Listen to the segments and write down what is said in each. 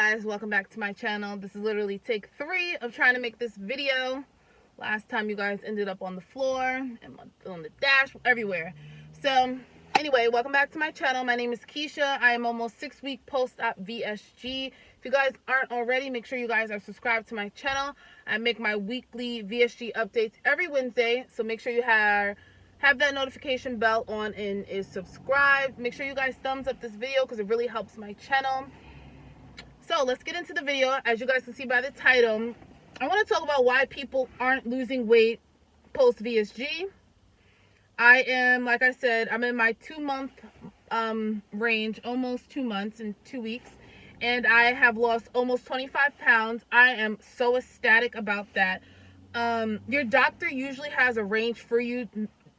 guys, welcome back to my channel. This is literally take 3 of trying to make this video. Last time you guys ended up on the floor and on the dash, everywhere. So anyway, welcome back to my channel. My name is Keisha. I am almost 6-week post-op VSG. If you guys aren't already, make sure you guys are subscribed to my channel. I make my weekly VSG updates every Wednesday, so make sure you have that notification bell on and is subscribed. Make sure you guys thumbs up this video because it really helps my channel. So let's get into the video. As you guys can see by the title, I want to talk about why people aren't losing weight post VSG. I am, like I said, I'm in my 2-month range, almost 2 months and 2 weeks, and I have lost almost 25 pounds. I am so ecstatic about that. Your doctor usually has a range for you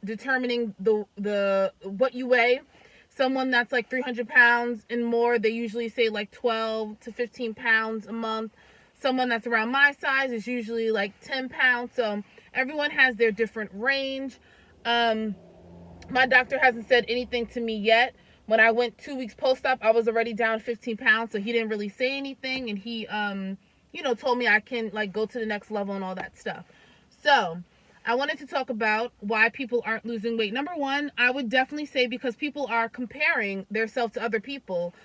determining the what you weigh. Someone that's like 300 pounds and more, they usually say like 12 to 15 pounds a month. Someone that's around my size is usually like 10 pounds. So everyone has their different range. My doctor hasn't said anything to me yet. When I went 2 weeks post-op, I was already down 15 pounds. So he didn't really say anything. And he, told me I can like go to the next level and all that stuff. So I wanted to talk about why people aren't losing weight. Number one, I would definitely say because people are comparing themselves to other people.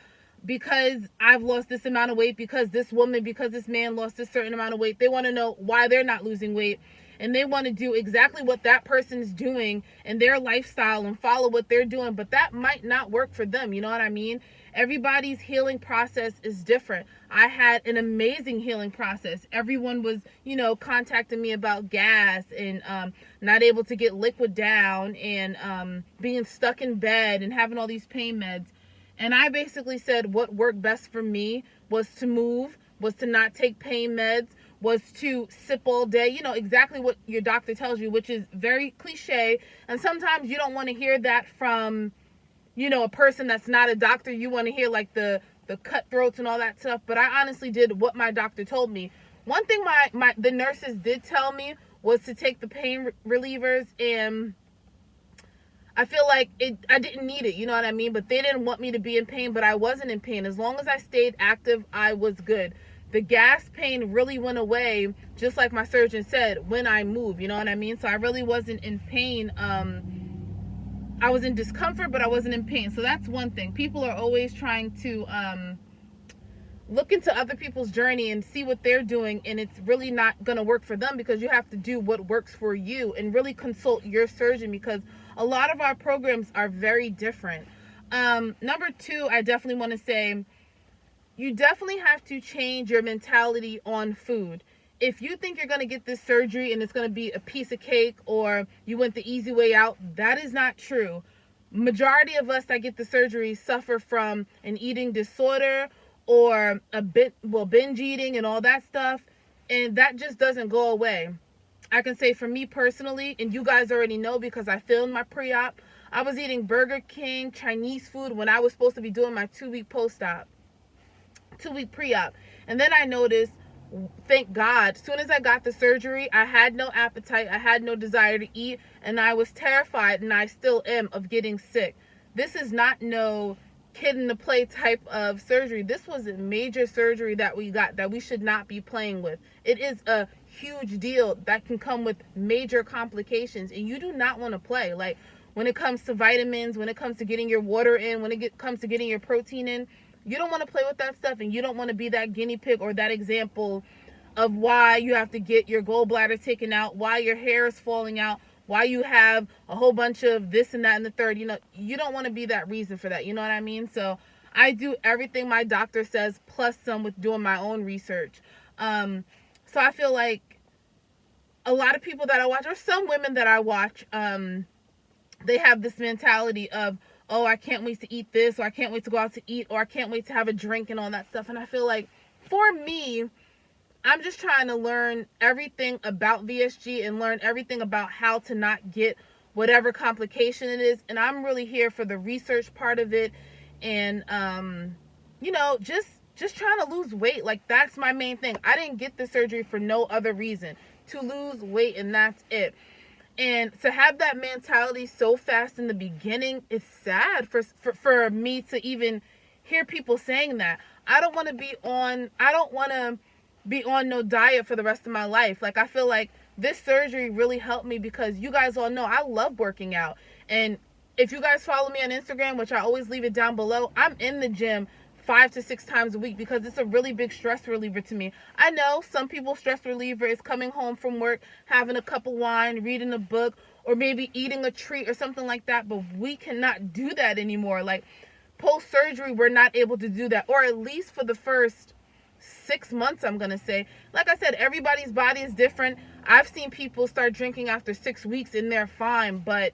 Because I've lost this amount of weight, because this woman, because this man lost a certain amount of weight, they want to know why they're not losing weight. And they want to do exactly what that person is doing in their lifestyle and follow what they're doing. But that might not work for them. You know what I mean? Everybody's healing process is different. I had an amazing healing process. Everyone was, contacting me about gas and not able to get liquid down and being stuck in bed and having all these pain meds. And I basically said what worked best for me was to move, was to not take pain meds, was to sip all day. Exactly what your doctor tells you, which is very cliche. And sometimes you don't want to hear that from, a person that's not a doctor. You want to hear like the cutthroats and all that stuff. But I honestly did what my doctor told me. One thing the nurses did tell me was to take the pain relievers, and I feel like I didn't need it, you know what I mean? But they didn't want me to be in pain, but I wasn't in pain. As long as I stayed active, I was good. The gas pain really went away, just like my surgeon said, when I moved, you know what I mean? So I really wasn't in pain. I was in discomfort, but I wasn't in pain. So that's one thing. People are always trying to look into other people's journey and see what they're doing, and it's really not going to work for them, because you have to do what works for you and really consult your surgeon, because a lot of our programs are very different. Number two, I definitely want to say, you definitely have to change your mentality on food. If you think you're going to get this surgery and it's going to be a piece of cake, or you went the easy way out, that is not true. Majority of us that get the surgery suffer from an eating disorder or binge eating and all that stuff, and that just doesn't go away. I can say for me personally, and you guys already know because I filmed my pre-op, I was eating Burger King, Chinese food when I was supposed to be doing my 2-week post-op, 2-week pre-op. And then I noticed, thank God, as soon as I got the surgery, I had no appetite, I had no desire to eat, and I was terrified, and I still am, of getting sick. This is not no kid in the play type of surgery. This was a major surgery that we got that we should not be playing with. It is a huge deal that can come with major complications, and you do not want to play. Like when it comes to vitamins, when it comes to getting your water in, when it comes to getting your protein in, you don't want to play with that stuff, and you don't want to be that guinea pig or that example of why you have to get your gallbladder taken out, why your hair is falling out, why you have a whole bunch of this and that and the third. You don't want to be that reason for that. You know what I mean? So I do everything my doctor says, plus some, with doing my own research. So I feel like a lot of people that I watch, or some women that I watch, they have this mentality of, oh, I can't wait to eat this, or I can't wait to go out to eat, or I can't wait to have a drink and all that stuff. And I feel like for me, I'm just trying to learn everything about VSG and learn everything about how to not get whatever complication it is. And I'm really here for the research part of it. And, just trying to lose weight. Like, that's my main thing. I didn't get the surgery for no other reason. To lose weight, and that's it. And to have that mentality so fast in the beginning is sad for me to even hear people saying that. I don't want to be on no diet for the rest of my life. Like, I feel like this surgery really helped me because you guys all know I love working out. And if you guys follow me on Instagram, which I always leave it down below, I'm in the gym 5 to 6 times a week because it's a really big stress reliever to me. I know some people's stress reliever is coming home from work, having a cup of wine, reading a book, or maybe eating a treat or something like that, but we cannot do that anymore. Like, post-surgery, we're not able to do that, or at least for the first 6 months, I'm gonna say. Like I said, everybody's body is different. I've seen people start drinking after 6 weeks and they're fine, but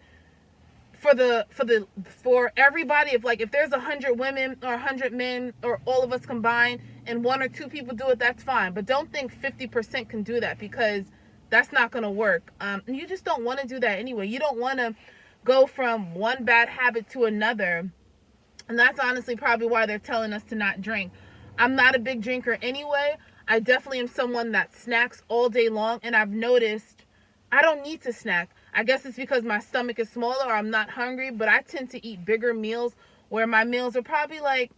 for everybody, if there's 100 women or 100 men or all of us combined and 1 or 2 people do it, that's fine. But don't think 50% can do that, because that's not going to work. And you just don't want to do that anyway. You don't want to go from one bad habit to another. And that's honestly probably why they're telling us to not drink. I'm not a big drinker anyway. I definitely am someone that snacks all day long, and I've noticed I don't need to snack. I guess it's because my stomach is smaller or I'm not hungry, but I tend to eat bigger meals where my meals are probably like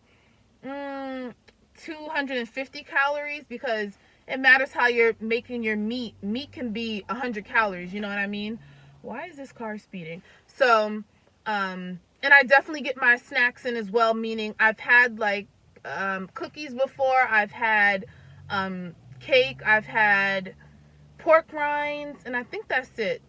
250 calories, because it matters how you're making your meat. Meat can be 100 calories, you know what I mean? Why is this car speeding? So, and I definitely get my snacks in as well, meaning I've had like cookies before, I've had cake, I've had pork rinds, and I think that's it.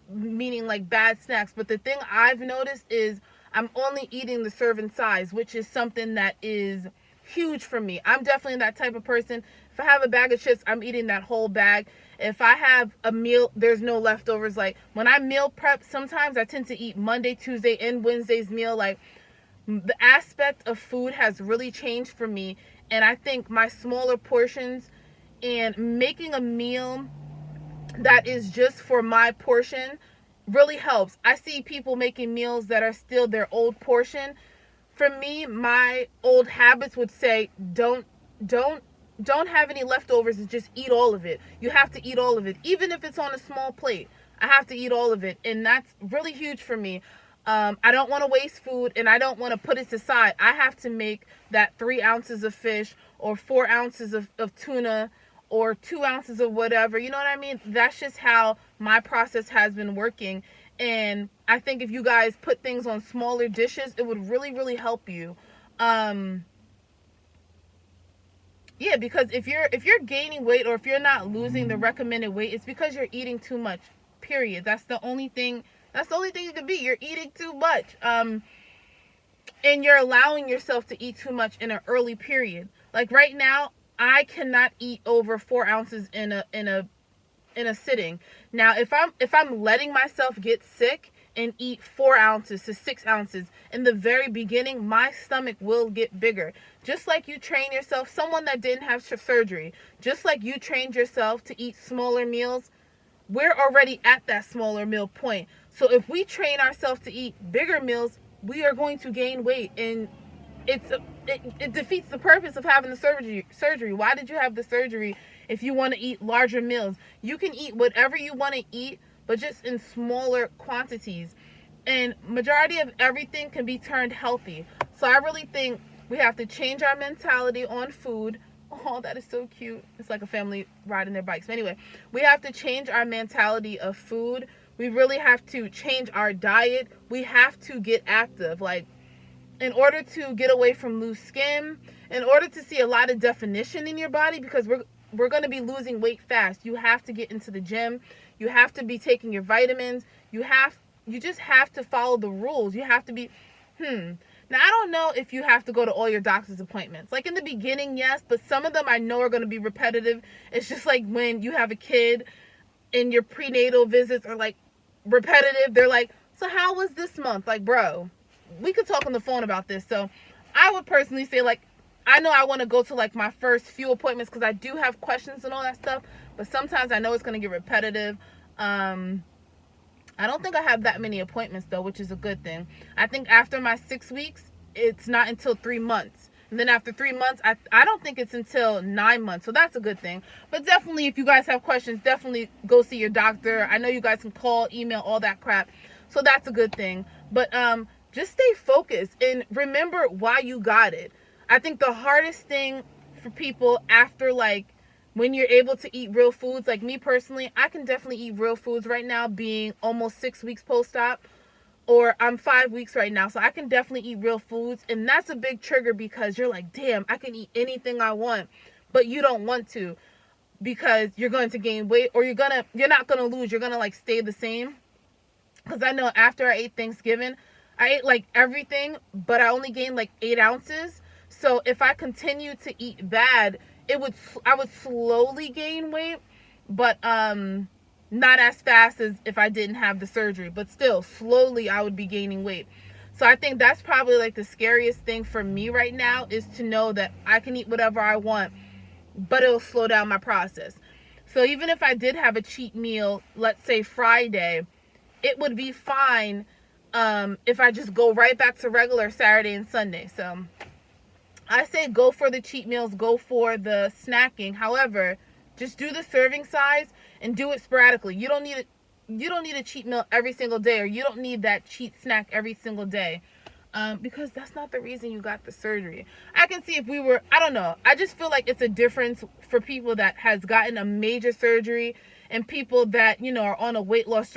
Meaning like bad snacks. But the thing I've noticed is I'm only eating the serving size, which is something that is huge for me. I'm definitely that type of person. If I have a bag of chips, I'm eating that whole bag. If I have a meal, there's no leftovers. Like, when I meal prep, sometimes I tend to eat Monday, Tuesday, and Wednesday's meal. Like, the aspect of food has really changed for me, and I think my smaller portions and making a meal that is just for my portion really helps. I see people making meals that are still their old portion. For me, my old habits would say don't have any leftovers and just eat all of it. You have to eat all of it, even if it's on a small plate. I have to eat all of it, and that's really huge for me. I don't want to waste food, and I don't want to put it aside. I have to make that 3 ounces of fish or 4 ounces of tuna or 2 ounces of whatever, you know what I mean? That's just how my process has been working. And I think if you guys put things on smaller dishes, it would really, really help you. Yeah, because if you're gaining weight, or if you're not losing the recommended weight, it's because you're eating too much, period. That's the only thing it could be. You're eating too much. And you're allowing yourself to eat too much in an early period. Like right now, I cannot eat over 4 ounces in a sitting. Now, if I'm letting myself get sick and eat 4 ounces to 6 ounces in the very beginning, my stomach will get bigger. Just like you train yourself, someone that didn't have surgery, just like you trained yourself to eat smaller meals, we're already at that smaller meal point. So if we train ourselves to eat bigger meals, we are going to gain weight, and it defeats the purpose of having the surgery. Why did you have the surgery if you want to eat larger meals? You can eat whatever you want to eat, but just in smaller quantities. And majority of everything can be turned healthy. So I really think we have to change our mentality on food. Oh, that is so cute. It's like a family riding their bikes. But anyway, we have to change our mentality of food. We really have to change our diet. We have to get active. Like, in order to get away from loose skin, in order to see a lot of definition in your body, because we're going to be losing weight fast, you have to get into the gym. You have to be taking your vitamins. You just have to follow the rules. You have to be, Now, I don't know if you have to go to all your doctor's appointments. Like, in the beginning, yes, but some of them I know are going to be repetitive. It's just like when you have a kid and your prenatal visits are like repetitive. They're like, so how was this month? Like, bro, we could talk on the phone about this. So I would personally say, like, I know I want to go to like my first few appointments because I do have questions and all that stuff, but sometimes I know it's going to get repetitive. I don't think I have that many appointments though, which is a good thing. I think after my 6 weeks, it's not until 3 months. And then after 3 months, I don't think it's until 9 months. So that's a good thing. But definitely, if you guys have questions, definitely go see your doctor. I know you guys can call, email, all that crap. So that's a good thing. But just stay focused and remember why you got it. I think the hardest thing for people after, like, when you're able to eat real foods, like me personally, I can definitely eat real foods right now, being almost 6 weeks post-op, or I'm 5 weeks right now, so I can definitely eat real foods. And that's a big trigger, because you're like, damn, I can eat anything I want, but you don't want to, because you're going to gain weight, or you're not gonna lose, you're gonna like stay the same. Because I know after I ate Thanksgiving, I ate like everything, but I only gained like 8 ounces. So if I continue to eat bad, I would slowly gain weight, but not as fast as if I didn't have the surgery, but still slowly I would be gaining weight. So I think that's probably like the scariest thing for me right now, is to know that I can eat whatever I want, but it'll slow down my process. So even if I did have a cheat meal, let's say Friday, it would be fine if I just go right back to regular Saturday and Sunday. So I say go for the cheat meals, go for the snacking. However, just do the serving size and do it sporadically. You don't need a cheat meal every single day, or you don't need that cheat snack every single day, because that's not the reason you got the surgery. I can see if we were, I don't know, I just feel like it's a difference for people that has gotten a major surgery and people that, you know, are on a weight loss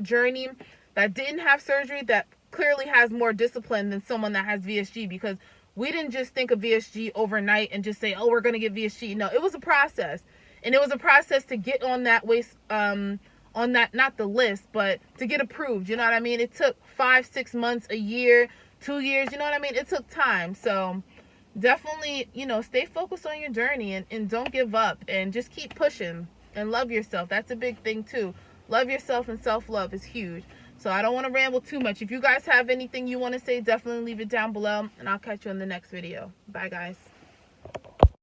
journey that didn't have surgery, that clearly has more discipline than someone that has VSG. Because we didn't just think of VSG overnight and just say, oh, we're going to get VSG. No, it was a process. And it was a process to get on that waist, on that, not the list, but to get approved. You know what I mean? It took 5-6 months, a year, 2 years. You know what I mean? It took time. So definitely, you know, stay focused on your journey, and don't give up, and just keep pushing, and love yourself. That's a big thing too. Love yourself, and self-love is huge. So I don't want to ramble too much. If you guys have anything you want to say, definitely leave it down below, and I'll catch you in the next video. Bye, guys.